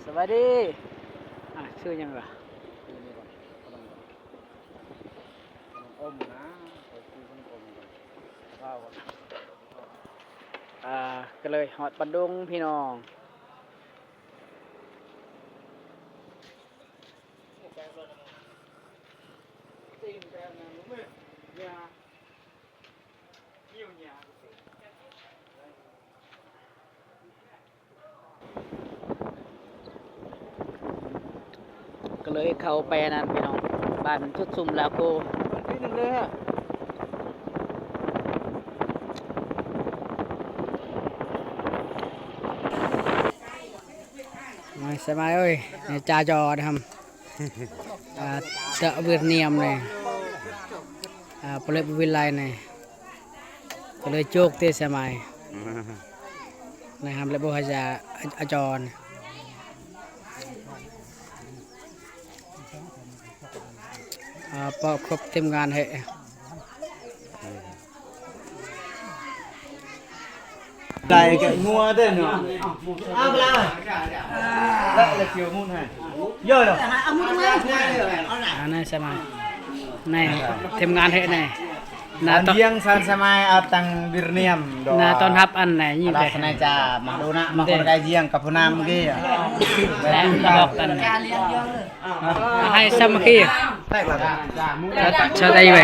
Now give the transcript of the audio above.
สวัสดีชื่อยังไงอมนะไปซื้อขนมข้าว ก็เลยหอดบันดุงพี่น้องก็เลยเข้าไปนั่นพี่น้องบ้านชุดซุ่มลาโกนิดนึงเลยฮะมาสบายเอ้ยจ่าจอทำเตะเวียดเนียมเลยเปลือกวิไลเนี่ยก็เลยโจกเตะสมัยนะครับแล้วบอกว่าจะอาจรพอครบเต็มงานเหรอĐây cái mua thế nữa. À bla. Đây là chiều muôn này. Giờ rồi. นี่สมัยนี่เต็มงานเหรอเนี่ยYang san samai atang birniam do. ตอนทับอันไหนยิ่งเลย Rasanya ca madona makon kajian kapunam ge. และบอกกันให้สามัคคี Tak lah. ชาติไทยไป